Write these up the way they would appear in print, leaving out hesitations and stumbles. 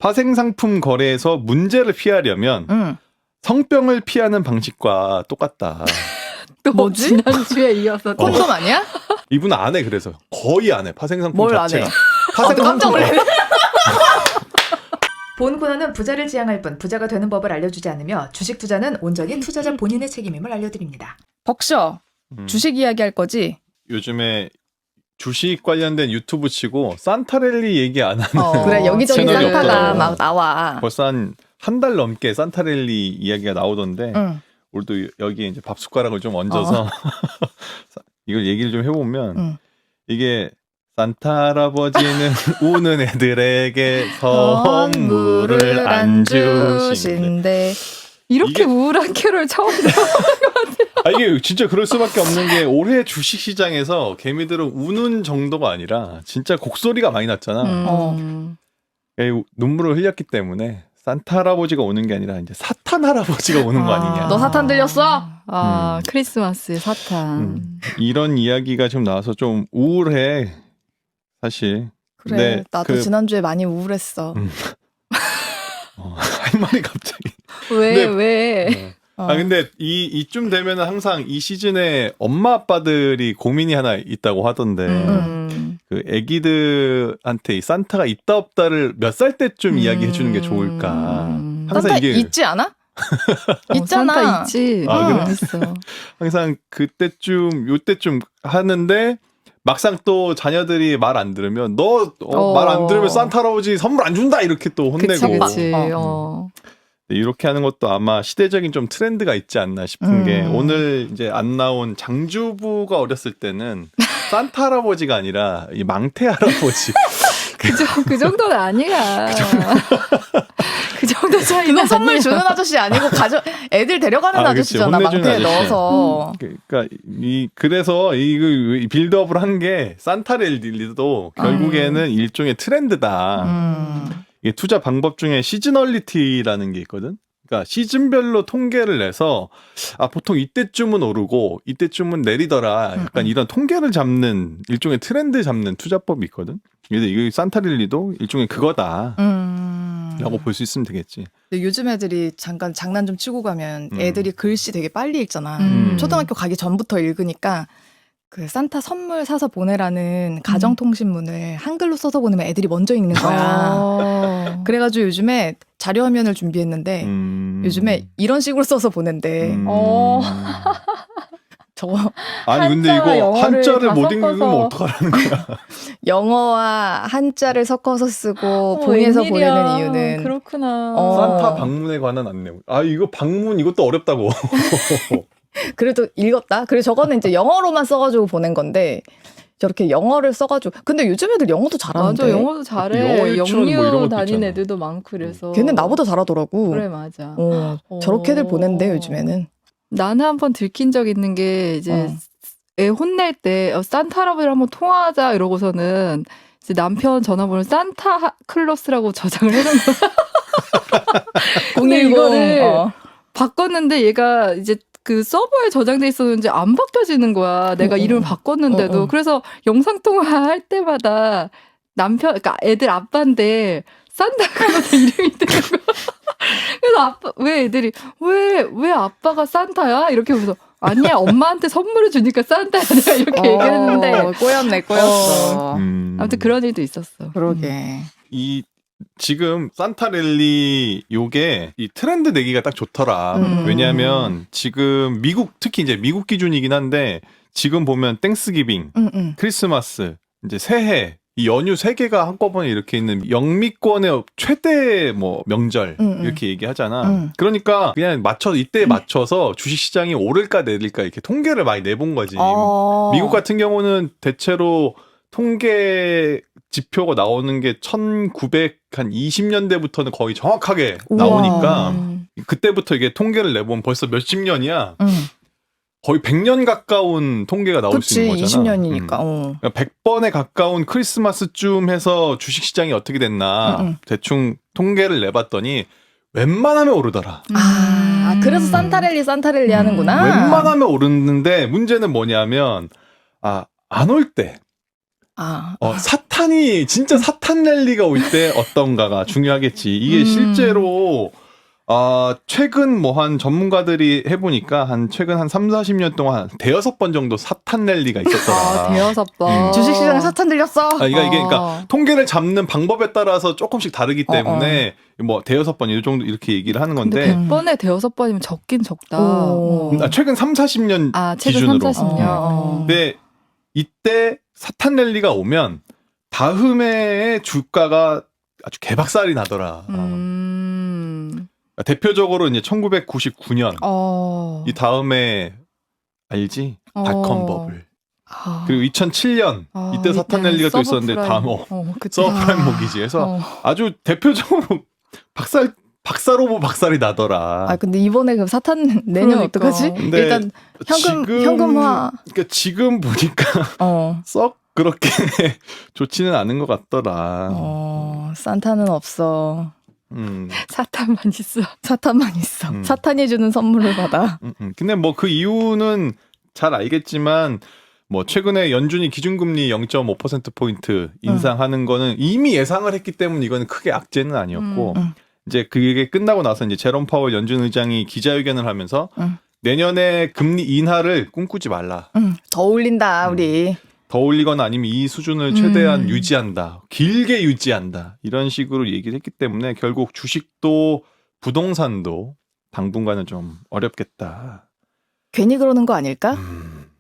파생상품 거래에서 문제를 피하려면 성병을 피하는 방식과 똑같다. 또 뭐지? 지난주에 이어서 콘돔 아니야? 이분은 안 해. 그래서 거의 안 해. 파생상품 뭘 안 자체가. 해? 파생상품 깜짝 놀래. 본 코너는 부자를 지향할 뿐 부자가 되는 법을 알려주지 않으며 주식 투자는 온전히 투자자 본인의 책임임을 알려드립니다. 벅셔. 주식 이야기 할 거지? 요즘에 주식 관련된 유튜브 치고 산타랠리 얘기 안 하는 그래, 여기저기 채널이 산타가 없더라고. 막 나와. 벌써 한 달 넘게 산타랠리 이야기가 나오던데 우리도 여기에 이제 밥 숟가락을 좀 얹어서 이걸 얘기를 좀 해보면 이게 산타 할아버지는 우는 애들에게 선물을 안 주신대. 이렇게 이게- 우울한 캐롤 처음 들어. 이게 진짜 그럴 수밖에 없는 게 올해 주식시장에서 개미들은 우는 정도가 아니라 진짜 곡소리가 많이 났잖아. 눈물을 흘렸기 때문에 산타 할아버지가 오는 게 아니라 이제 사탄 할아버지가 오는 거 아니냐. 너 사탄 들렸어? 크리스마스의 사탄. 이런 이야기가 좀 나와서 좀 우울해. 사실. 그래, 근데 나도 지난주에 많이 우울했어. 할 말이 갑자기. 왜? 네. 근데 이쯤 되면은 항상 이 시즌에 엄마 아빠들이 고민이 하나 있다고 하던데 그 애기들한테 이 산타가 있다 없다를 몇 살 때쯤 이야기해 주는 게 좋을까. 항상 산타 이게 있지 않아? 있잖아. 산타 있지. 그래? 있어. 항상 요때쯤 하는데 막상 또 자녀들이 말 안 들으면 너 말 안 들으면 산타 할아버지 선물 안 준다 이렇게 또 혼내고. 그치. 이렇게 하는 것도 아마 시대적인 좀 트렌드가 있지 않나 싶은 게 오늘 이제 안 나온 장주부가 어렸을 때는 산타 할아버지가 아니라 이 망태 할아버지. 그 정도는 아니야. 그 정도 차이는 그건 선물 아니야. 주는 아저씨 아니고 애들 데려가는 그치. 아저씨잖아. 혼내주는 망태에 아저씨. 넣어서. 그러니까 그래서 이 빌드업을 한 게 산타랠리도 결국에는 일종의 트렌드다. 이게 투자 방법 중에 시즈널리티라는 게 있거든. 그러니까 시즌별로 통계를 내서 보통 이때쯤은 오르고 이때쯤은 내리더라. 약간 이런 통계를 잡는 일종의 트렌드 잡는 투자법이 있거든. 그래서 이게 산타랠리도 일종의 그거다. 라고 볼 수 있으면 되겠지. 근데 요즘 애들이 잠깐 장난 좀 치고 가면 애들이 글씨 되게 빨리 읽잖아. 초등학교 가기 전부터 읽으니까 그 산타 선물 사서 보내라는 가정통신문을 한글로 써서 보내면 애들이 먼저 읽는 거야. 그래가지고 요즘에 자료 화면을 준비했는데 요즘에 이런 식으로 써서 보낸대. 저거 아니 근데 한자와 이거 영어를 한자를 다 못 읽으면 섞어서. 어떡하라는 거야. 영어와 한자를 섞어서 쓰고 봉해서 보내는 이유는 그렇구나. 산타 방문에 관한 안내. 이거 방문 이것도 어렵다고. 그래도 읽었다. 그리고 저거는 이제 영어로만 써가지고 보낸 건데 저렇게 영어를 써가지고 근데 요즘 애들 영어도 잘하는데. 맞아, 영어도 잘해. 영어 유치원 뭐 이런 영유 것도 다니는 있잖아. 애들도 많고 그래서. 걔는 나보다 잘하더라고. 그래, 맞아. 저렇게들 보낸대 요즘에는. 나는 한번 들킨 적 있는 게 이제 애 혼낼 때 산타 할아버지랑 한번 통화하자 이러고서는 이제 남편 전화번호 산타 클로스라고 저장을 해놓은 거야. 근데 010. 이거를 바꿨는데 얘가 이제 그 서버에 저장돼 있었는지 안 바뀌어지는 거야. 내가 이름을 바꿨는데도. 그래서 영상통화 할 때마다 그러니까 애들 아빠인데 산타클로스 이름이 되는 거야. 그래서 왜 애들이 왜 아빠가 산타야? 이렇게 하면서 아니야 엄마한테 선물을 주니까 산타야 내가 이렇게 얘기했는데 꼬였어. 아무튼 그런 일도 있었어. 그러게. 지금 산타랠리 요게 이 트렌드 내기가 딱 좋더라. 왜냐하면 지금 특히 이제 미국 기준이긴 한데 지금 보면 땡스기빙, 크리스마스, 이제 새해 이 연휴 3개가 한꺼번에 이렇게 있는 영미권의 최대 명절 이렇게 얘기하잖아. 그러니까 그냥 이때에 맞춰서 주식시장이 오를까 내릴까 이렇게 통계를 많이 내본 거지. 미국 같은 경우는 대체로 통계 지표가 나오는 게 1920년대부터는 거의 정확하게 나오니까 그때부터 이게 통계를 내보면 벌써 몇십 년이야. 거의 100년 가까운 통계가 나올 수 있는 거잖아. 20년이니까. 100번에 가까운 크리스마스쯤 해서 주식시장이 어떻게 됐나 대충 통계를 내봤더니 웬만하면 오르더라. 그래서 산타랠리 하는구나. 웬만하면 오르는데 문제는 뭐냐면 안 올 때. 진짜 사탄 랠리가 올 때 어떤가가 중요하겠지. 이게 실제로 최근 뭐 한 전문가들이 해보니까 최근 한 3, 40년 동안 대여섯 번 정도 사탄 랠리가 있었더라. 대여섯 번. 주식시장에 사탄 들렸어. 그러니까 통계를 잡는 방법에 따라서 조금씩 다르기 때문에 뭐 대여섯 번 이 정도 이렇게 얘기를 하는 근데 건데 100번에 대여섯 번이면 적긴 적다. 오. 최근 3, 40년 최근 기준으로. 3, 40년. 근데 이때 사탄 랠리가 오면 다음해의 주가가 아주 개박살이 나더라. 대표적으로 이제 1999년 이 다음에 알지? 닷컴 버블. 그리고 2007년 이때 사탄 랠리가 또 있었는데 다음 서브프라임 모기지에서 아주 대표적으로 박살 오브 박살이 나더라. 근데 이번에 그 사탄 내년 어떡하지? 근데 일단 현금화. 그러니까 지금 보니까 썩 그렇게 좋지는 않은 것 같더라. 산타는 없어. 사탄만 있어. 사탄만 있어. 사탄이 주는 선물을 받아. 근데 뭐 그 이유는 잘 알겠지만 뭐 최근에 연준이 기준금리 0.5%포인트 인상하는 거는 이미 예상을 했기 때문에 이거는 크게 악재는 아니었고 이제 그게 끝나고 나서 이제 제롬 파월 연준 의장이 기자회견을 하면서 내년에 금리 인하를 꿈꾸지 말라. 더 올린다 우리. 더 올리거나 아니면 이 수준을 최대한 유지한다. 길게 유지한다. 이런 식으로 얘기를 했기 때문에 결국 주식도 부동산도 당분간은 좀 어렵겠다. 괜히 그러는 거 아닐까?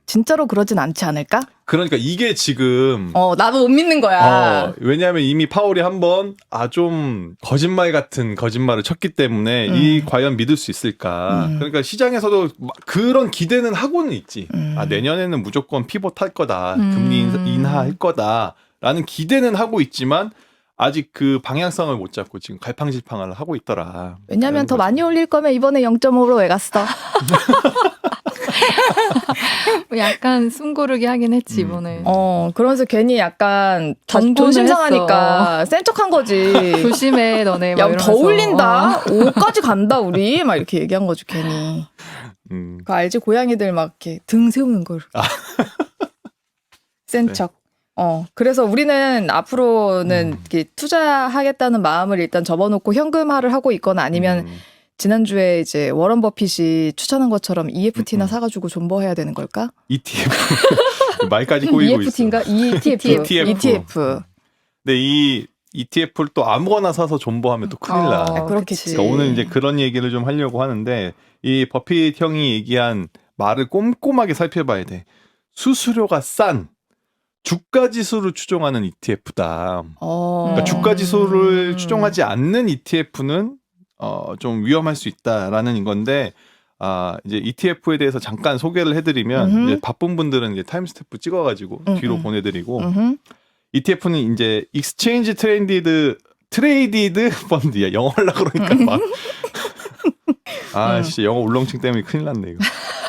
진짜로 그러진 않지 않을까? 그러니까 이게 지금 나도 못 믿는 거야. 왜냐하면 이미 파월이 한번 좀 거짓말 같은 거짓말을 쳤기 때문에 이 과연 믿을 수 있을까? 그러니까 시장에서도 그런 기대는 하고는 있지. 내년에는 무조건 피봇할 거다. 금리 인하할 거다라는 기대는 하고 있지만 아직 그 방향성을 못 잡고 지금 갈팡질팡을 하고 있더라. 왜냐면 더 많이 올릴 거면 이번에 0.5로 왜 갔어? 약간 숨고르기 하긴 했지 이번에. 그러면서 괜히 약간 정돈을 존심 상하니까 센 척한 거지. 조심해 너네. 야, 더 올린다. 5까지 간다 우리. 막 이렇게 얘기한 거지 괜히. 그거 알지? 고양이들 막 이렇게 등 세우는 걸. 센 척. 그래서 우리는 앞으로는 이렇게 투자하겠다는 마음을 일단 접어놓고 현금화를 하고 있거나 아니면 지난주에 이제 워런 버핏이 추천한 것처럼 EFT나 사가지고 존버해야 되는 걸까? ETF. 말까지 꼬이고 EFT인가? 있어. ETF. 근데 이 ETF를 또 아무거나 사서 존버하면 또 큰일 나. 그렇겠지. 그러니까 오늘 이제 그런 얘기를 좀 하려고 하는데 이 버핏 형이 얘기한 말을 꼼꼼하게 살펴봐야 돼. 수수료가 싼 주가 지수를 추종하는 ETF다. 그러니까 주가 지수를 추종하지 않는 ETF는 좀 위험할 수 있다라는 건데, 이제 ETF에 대해서 잠깐 소개를 해드리면, 이제 바쁜 분들은 이제 타임스탬프 찍어가지고 뒤로 보내드리고, ETF는 이제 Exchange Traded Fund야. 영어 하려고 그러니까 막. 진짜 영어 울렁증 때문에 큰일 났네, 이거.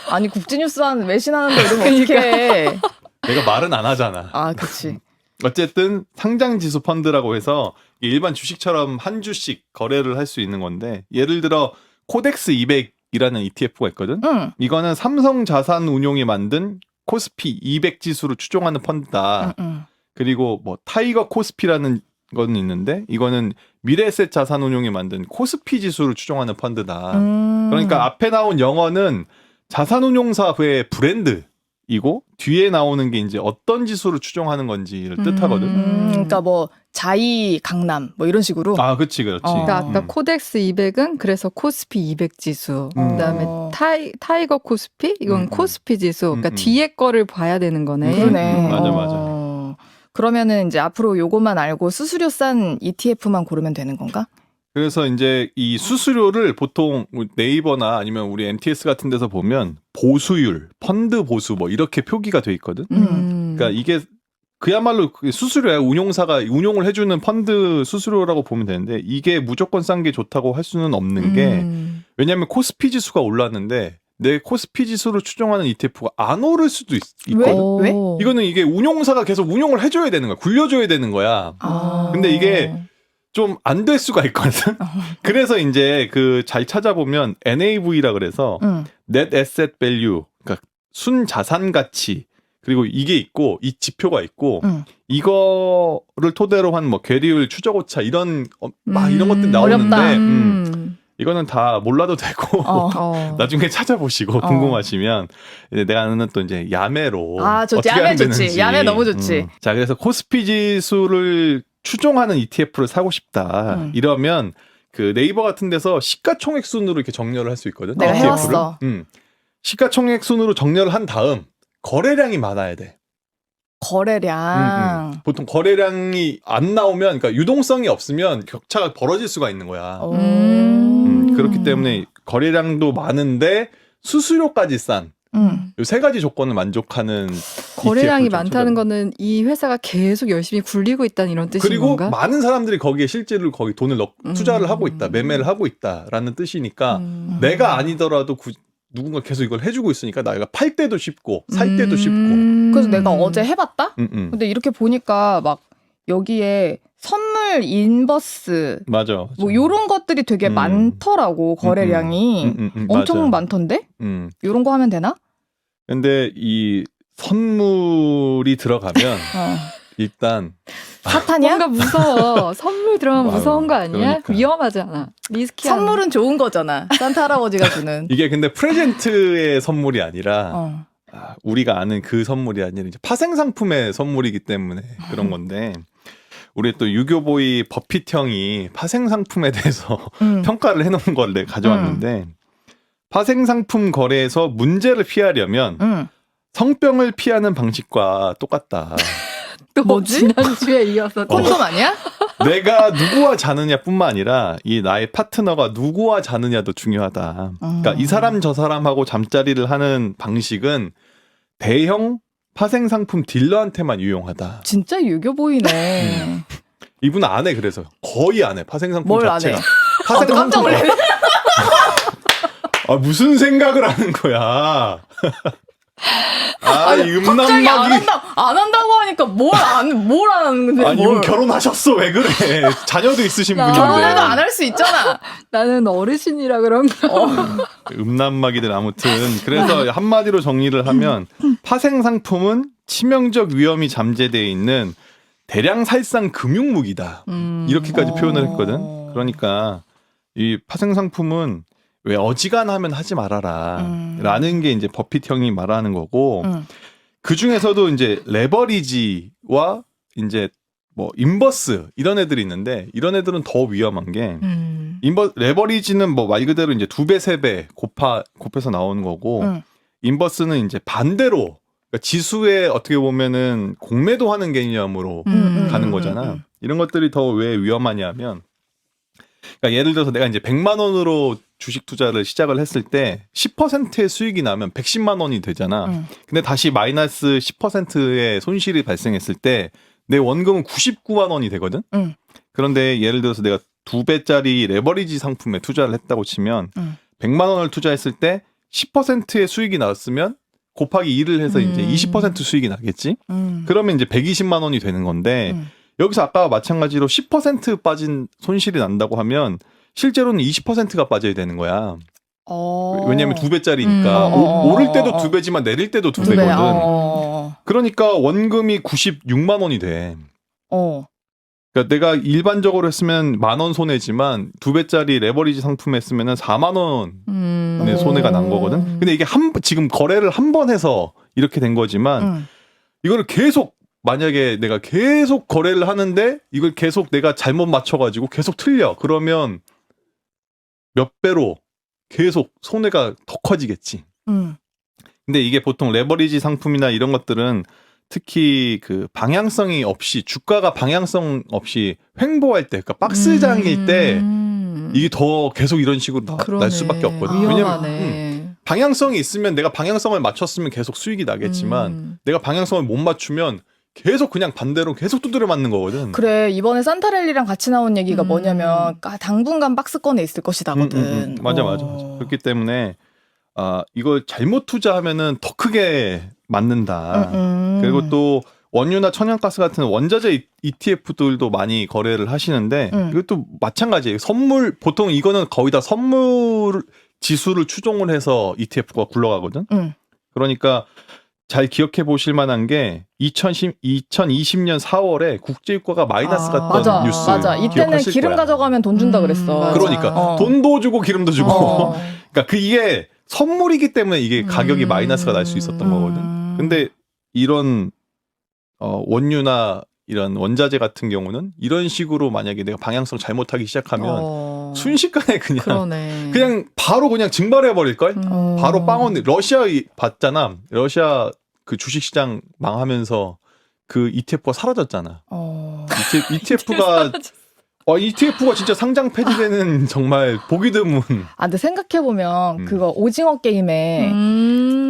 아니, 국제뉴스 외신하는데 이러면 어떡해. 내가 말은 안 하잖아. 그치. 어쨌든 상장지수 펀드라고 해서 일반 주식처럼 한 주씩 거래를 할 수 있는 건데 예를 들어 코덱스 200이라는 ETF가 있거든. 이거는 삼성자산운용이 만든 코스피 200 지수를 추종하는 펀드다. 그리고 뭐 타이거 코스피라는 건 있는데 이거는 미래에셋 자산운용이 만든 코스피 지수를 추종하는 펀드다. 그러니까 앞에 나온 영어는 자산운용사의 브랜드 이고 뒤에 나오는 게 이제 어떤 지수를 추종하는 건지를 뜻하거든. 그러니까 뭐 자이 강남 뭐 이런 식으로. 그렇지. 그러니까 아까 코덱스 200은 그래서 코스피 200 지수. 그다음에 타이거 코스피 이건 코스피 지수. 그러니까 뒤에 거를 봐야 되는 거네. 그러네. 맞아. 그러면은 이제 앞으로 요것만 알고 수수료 싼 ETF만 고르면 되는 건가? 그래서 이제 이 수수료를 보통 네이버나 아니면 우리 MTS 같은 데서 보면 보수율, 펀드 보수 뭐 이렇게 표기가 돼 있거든. 그러니까 이게 그야말로 수수료야. 운용사가 운용을 해주는 펀드 수수료라고 보면 되는데 이게 무조건 싼 게 좋다고 할 수는 없는 게 왜냐하면 코스피 지수가 올랐는데 내 코스피 지수를 추종하는 ETF가 안 오를 수도 있거든. 왜? 이거는 이게 운용사가 계속 운용을 해줘야 되는 거야. 굴려줘야 되는 거야. 근데 이게 좀 안 될 수가 있거든. 그래서 이제 그 잘 찾아보면 NAV라 그래서 Net Asset Value, 그러니까 순 자산 가치. 그리고 이게 있고 이 지표가 있고 이거를 토대로 한 뭐 괴리율 추적오차 이런 막 이런 것들 나오는데 어렵다. 이거는 다 몰라도 되고 나중에 찾아보시고 궁금하시면 이제 내가 아는 또 이제 야매로 좋지. 어떻게 야매 하면 좋지. 되는지. 야매 너무 좋지. 자, 그래서 코스피 지수를 추종하는 ETF를 사고 싶다. 이러면 그 네이버 같은 데서 시가총액 순으로 이렇게 정렬을 할 수 있거든. 내가 ETF를. 해왔어. 시가총액 순으로 정렬을 한 다음 거래량이 많아야 돼. 거래량. 보통 거래량이 안 나오면, 그러니까 유동성이 없으면 격차가 벌어질 수가 있는 거야. 그렇기 때문에 거래량도 많은데 수수료까지 싼 이 세 가지 조건을 만족하는 거래량이 ETF를 좀 많다는 찾아봐요. 거는 이 회사가 계속 열심히 굴리고 있다는 이런 뜻인 그리고 건가? 많은 사람들이 거기에 실제로 거기 돈을 투자를 하고 있다, 매매를 하고 있다라는 뜻이니까 내가 아니더라도 누군가 계속 이걸 해주고 있으니까 내가 팔 때도 쉽고 살 때도 쉽고. 그래서 내가 어제 해봤다? 음. 근데 이렇게 보니까 막 여기에 선물, 인버스 맞아. 뭐 요런 것들이 되게 많더라고. 거래량이 엄청 맞아. 많던데? 요런 거 하면 되나? 근데 이 선물이 들어가면 일단 사탄이야? 뭔가 무서워. 선물 들어가면 와우, 무서운 거 아니야? 그러니까. 위험하잖아. 리스키한. 선물은 좋은 거잖아. 산타 할아버지가 주는. 이게 근데 프레젠트의 선물이 아니라 어. 우리가 아는 그 선물이 아니라 이제 파생 상품의 선물이기 때문에 그런 건데 우리 또 유교보이 버핏 형이 파생 상품에 대해서 평가를 해놓은 걸 내가 가져왔는데 파생 상품 거래에서 문제를 피하려면 성병을 피하는 방식과 똑같다. 또 뭐지? 지난주에 이어서 또 콘돔 아니야? 내가 누구와 자느냐뿐만 아니라 이 나의 파트너가 누구와 자느냐도 중요하다. 그러니까 이 사람 저 사람하고 잠자리를 하는 방식은 대형 파생 상품 딜러한테만 유용하다. 진짜 유교보이네. 이분은 안 해. 그래서 거의 안 해. 파생 상품 뭘 안 자체가. 해? 파생 또 깜짝 상품. 놀래. 무슨 생각을 하는 거야? 갑자기 음란막이. 안 한다고 하니까 뭘 안 하는 건데. 아니 이분 결혼하셨어. 왜 그래? 자녀도 있으신 나 분인데. 결혼해도 안 할 수 있잖아. 나는 어르신이라 그런가. 음란막이들 아무튼 그래서 한마디로 정리를 하면 파생 상품은 치명적 위험이 잠재되어 있는 대량 살상 금융 무기다. 이렇게까지 표현을 했거든. 그러니까 이 파생 상품은 왜 어지간하면 하지 말아라 라는 게 이제 버핏 형이 말하는 거고 그 중에서도 이제 레버리지와 이제 뭐 인버스 이런 애들이 있는데 이런 애들은 더 위험한 게 레버리지는 뭐 말 그대로 이제 2배, 3배 곱해서 나오는 거고 인버스는 이제 반대로 그러니까 지수에 어떻게 보면은 공매도 하는 개념으로 가는 거잖아. 이런 것들이 더 왜 위험하냐면 그러니까 예를 들어서 내가 이제 100만 원으로 주식 투자를 시작을 했을 때 10%의 수익이 나면 110만 원이 되잖아. 근데 다시 마이너스 10%의 손실이 발생했을 때 내 원금은 99만 원이 되거든. 그런데 예를 들어서 내가 2배짜리 레버리지 상품에 투자를 했다고 치면 100만 원을 투자했을 때 10%의 수익이 나왔으면 곱하기 2를 해서 이제 20% 수익이 나겠지. 그러면 이제 120만 원이 되는 건데 여기서 아까와 마찬가지로 10% 빠진 손실이 난다고 하면 실제로는 20%가 빠져야 되는 거야. 왜냐하면 2배짜리니까 오를 때도 2배지만 내릴 때도 2배거든. 그러니까 원금이 96만 원이 돼. 그러니까 내가 일반적으로 했으면 10,000원 손해지만 2배짜리 레버리지 상품 했으면은 4만 원의 손해가 난 거거든. 근데 이게 지금 거래를 한 번 해서 이렇게 된 거지만 이거를 계속 만약에 내가 계속 거래를 하는데 이걸 계속 내가 잘못 맞춰가지고 계속 틀려. 그러면 몇 배로 계속 손해가 더 커지겠지. 근데 이게 보통 레버리지 상품이나 이런 것들은 특히 그 방향성이 없이 주가가 방향성 없이 횡보할 때, 그러니까 박스장일 때 이게 더 계속 이런 식으로 날 수밖에 없거든. 왜냐면 방향성이 있으면 내가 방향성을 맞췄으면 계속 수익이 나겠지만 내가 방향성을 못 맞추면 계속 그냥 반대로 계속 두드려 맞는 거거든. 그래, 이번에 산타랠리랑 같이 나온 얘기가 뭐냐면 당분간 박스권에 있을 것이다거든. 맞아. 그렇기 때문에 이걸 잘못 투자하면은 더 크게 맞는다. 그리고 또 원유나 천연가스 같은 원자재 ETF들도 많이 거래를 하시는데 이것도 마찬가지예요. 선물 보통 이거는 거의 다 선물 지수를 추종을 해서 ETF가 굴러가거든. 그러니까 잘 기억해 보실 만한 게 2020년 4월에 국제유가가 마이너스 아, 갔던 맞아, 뉴스 맞아. 이때는 기억하실 기름 거야. 가져가면 돈 준다 그랬어. 맞아. 그러니까 돈도 주고 기름도 주고 그러니까 이게 선물이기 때문에 이게 가격이 마이너스가 날 수 있었던 거거든. 근데 이런 원유나 이런 원자재 같은 경우는 이런 식으로 만약에 내가 방향성 잘못하기 시작하면 순식간에 그러네. 그냥 바로 그냥 증발해 버릴 걸. 바로 빵원 러시아 봤잖아. 러시아 그 주식시장 망하면서 그 ETF가 사라졌잖아. ETF가 ETF가 진짜 상장 폐지되는 정말 보기 드문. 근데 생각해보면 그거 오징어 게임에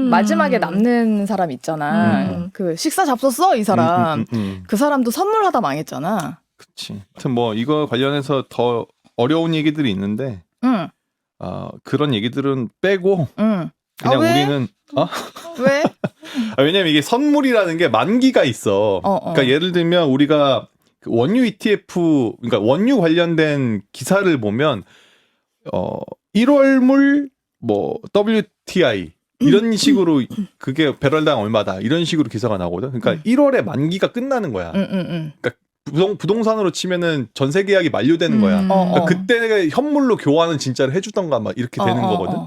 마지막에 남는 사람 있잖아. 그 식사 잡섰어 이 사람. 그 사람도 선물하다 망했잖아. 그치. 하여튼 뭐 이거 관련해서 더 어려운 얘기들이 있는데 그런 얘기들은 빼고 그냥 왜? 우리는 왜? 왜냐면 이게 선물이라는 게 만기가 있어. 그러니까 예를 들면 우리가 그 원유 ETF, 그러니까 원유 관련된 기사를 보면 1월물 뭐 WTI 이런 식으로 그게 배럴당 얼마다 이런 식으로 기사가 나오거든. 그러니까 1월에 만기가 끝나는 거야. 그러니까 부동산으로 치면은 전세 계약이 만료되는 거야. 그러니까 그때 현물로 교환은 진짜로 해주던가 막 이렇게 되는 거거든.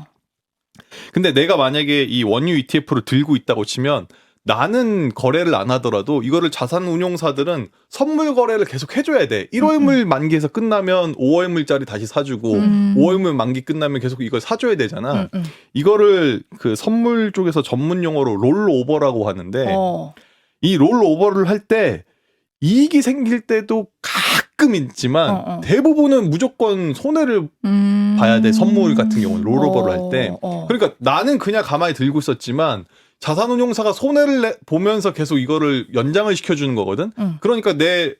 근데 내가 만약에 이 원유 ETF를 들고 있다고 치면 나는 거래를 안 하더라도 이거를 자산운용사들은 선물 거래를 계속 해줘야 돼. 1월물 만기에서 끝나면 5월물짜리 다시 사주고 5월물 만기 끝나면 계속 이걸 사줘야 되잖아. 이거를 그 선물 쪽에서 전문 용어로 롤오버라고 하는데 이 롤오버를 할 때 이익이 생길 때도 가끔 있지만 대부분은 무조건 손해를 봐야 돼. 선물 같은 경우는 롤오버를 할 때. 그러니까 나는 그냥 가만히 들고 있었지만 자산운용사가 손해를 보면서 계속 이거를 연장을 시켜주는 거거든. 그러니까 내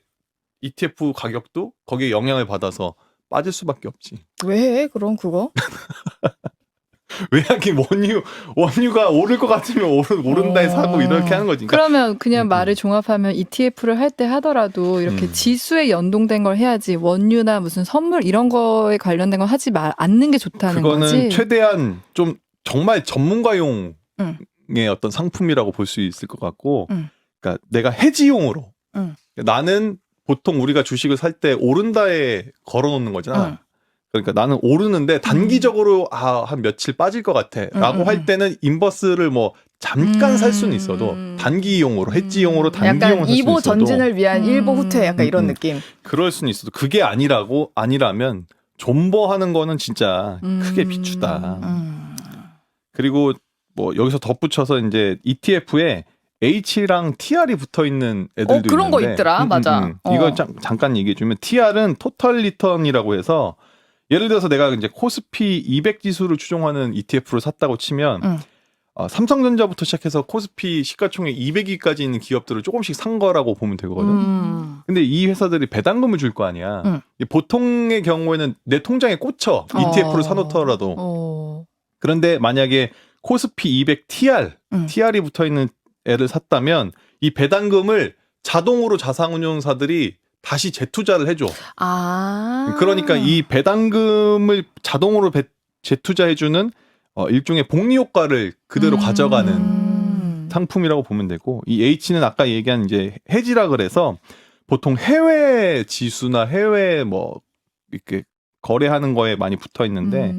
ETF 가격도 거기에 영향을 받아서 빠질 수밖에 없지. 왜 해? 그럼 그거? 왜 하긴 원유가 오를 것 같으면 오른다에 사고 이렇게 하는 거지. 그러니까 그러면 그냥 말을 종합하면 ETF를 할 때 하더라도 이렇게 지수에 연동된 걸 해야지 원유나 무슨 선물 이런 거에 관련된 거 하지 않는 게 좋다는 그거는 거지. 최대한 좀 정말 전문가용 의 어떤 상품이라고 볼 수 있을 것 같고, 그러니까 내가 해지용으로 나는 보통 우리가 주식을 살 때 오른다에 걸어놓는 거잖아. 그러니까 나는 오르는데 단기적으로 한 며칠 빠질 것 같아라고 할 때는 인버스를 뭐 잠깐 살 수는 있어도 단기용으로 해지용으로 단기용으로 약간 살 수 2보 있어도 전진을 위한 1보 후퇴 약간 이런 느낌. 그럴 수는 있어도 그게 아니라면 존버하는 거는 진짜 크게 비추다. 그리고 뭐 여기서 덧붙여서 이제 ETF에 H랑 TR이 붙어 있는 애들도 그런 거 있는데, 있더라. 맞아. 이거 잠깐 얘기해 주면 TR은 토탈 리턴이라고 해서 예를 들어서 내가 이제 코스피 200 지수를 추종하는 ETF를 샀다고 치면 삼성전자부터 시작해서 코스피 시가총액 200위까지 있는 기업들을 조금씩 산 거라고 보면 되거든. 근데 이 회사들이 배당금을 줄 거 아니야. 보통의 경우에는 내 통장에 꽂혀 ETF를 사놓더라도. 그런데 만약에 코스피 200 TR이 붙어 있는 애를 샀다면 이 배당금을 자동으로 자산운용사들이 다시 재투자를 해줘. 그러니까 이 배당금을 자동으로 재투자해주는 일종의 복리 효과를 그대로 가져가는 상품이라고 보면 되고, 이 H는 아까 얘기한 이제 해지라 그래서 보통 해외 지수나 해외 뭐 이렇게 거래하는 거에 많이 붙어 있는데.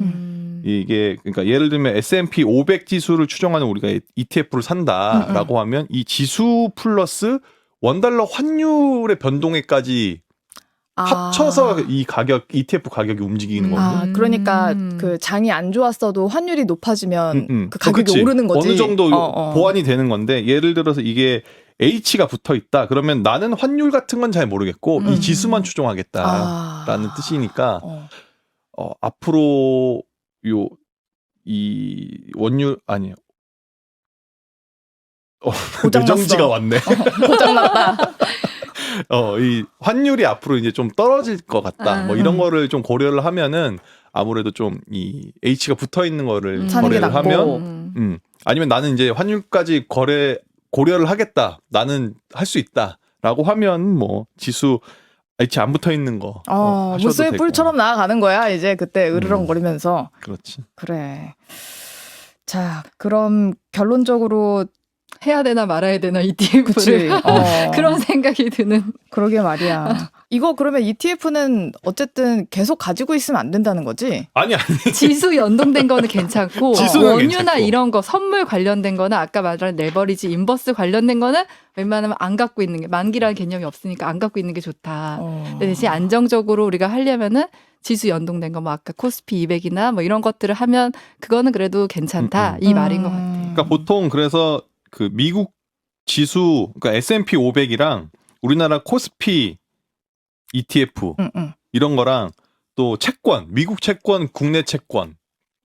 이게 그러니까 예를 들면 S&P 500 지수를 추종하는 우리가 ETF를 산다라고 하면 이 지수 플러스 $1 환율의 변동에까지 합쳐서 이 가격 ETF 가격이 움직이는 거거든요. 그러니까 그 장이 안 좋았어도 환율이 높아지면 그 가격이 그치. 오르는 거지. 어느 정도 보완이 되는 건데 예를 들어서 이게 H가 붙어 있다. 그러면 나는 환율 같은 건 잘 모르겠고 이 지수만 추종하겠다라는 뜻이니까 앞으로 이 원유 아니에요. 뇌정지가 왔네. 고장났다. 이 환율이 앞으로 이제 좀 떨어질 것 같다. 뭐 이런 거를 좀 고려를 하면은 아무래도 좀 이 H가 붙어 있는 거를 거래를 하면, 아니면 나는 이제 환율까지 고려를 하겠다. 나는 할 수 있다라고 하면 뭐 지수 H 안 붙어 있는 거 하셔도 무쇠 되고. 뿔처럼 나아가는 거야. 이제 그때 으르렁거리면서. 그렇지. 그래. 자, 그럼 결론적으로 해야 되나 말아야 되나 ETF를 그치. 그런 생각이 드는. 그러게 말이야. 이거 그러면 ETF는 어쨌든 계속 가지고 있으면 안 된다는 거지? 아니. 지수 연동된 거는 괜찮고 지수는 원유나 괜찮고. 이런 거 선물 관련된 거나 아까 말한 레버리지 인버스 관련된 거는 웬만하면 안 갖고 있는 게 만기라는 개념이 없으니까 안 갖고 있는 게 좋다. 근데 대신 안정적으로 우리가 하려면은 지수 연동된 거 뭐 아까 코스피 200이나 뭐 이런 것들을 하면 그거는 그래도 괜찮다. 이 말인 것 같아요. 그러니까 보통 그래서 그 미국 지수 그러니까 S&P 500이랑 우리나라 코스피 ETF 이런 거랑 또 채권, 미국 채권, 국내 채권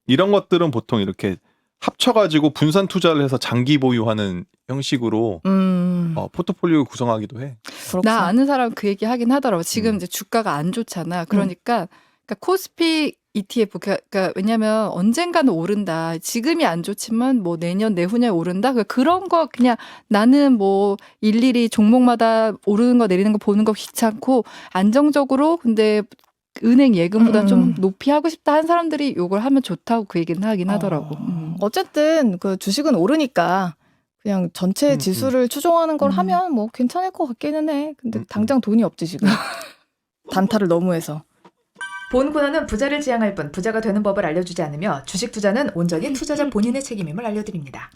이런 것들은 보통 이렇게 합쳐가지고 분산 투자를 해서 장기 보유하는 형식으로 포트폴리오 구성하기도 해. 그렇구나. 나 아는 사람 그 얘기 하긴 하더라고. 지금 이제 주가가 안 좋잖아. 그러니까 코스피 ETF 그러니까 왜냐면 언젠가는 오른다. 지금이 안 좋지만 뭐 내년 내후년에 오른다. 그런 거 그냥 나는 뭐 일일이 종목마다 오르는 거 내리는 거 보는 거 귀찮고 안정적으로 근데 은행 예금보다 좀 높이 하고 싶다 한 사람들이 요걸 하면 좋다고 그 얘기는 하긴 하더라고. 어쨌든 그 주식은 오르니까 그냥 전체 지수를 추종하는 걸 하면 뭐 괜찮을 것 같기는 해. 근데 당장 돈이 없지 지금. 단타를 너무 해서. 본 코너는 부자를 지향할 뿐 부자가 되는 법을 알려주지 않으며 주식 투자는 온전히 투자자 본인의 책임임을 알려드립니다.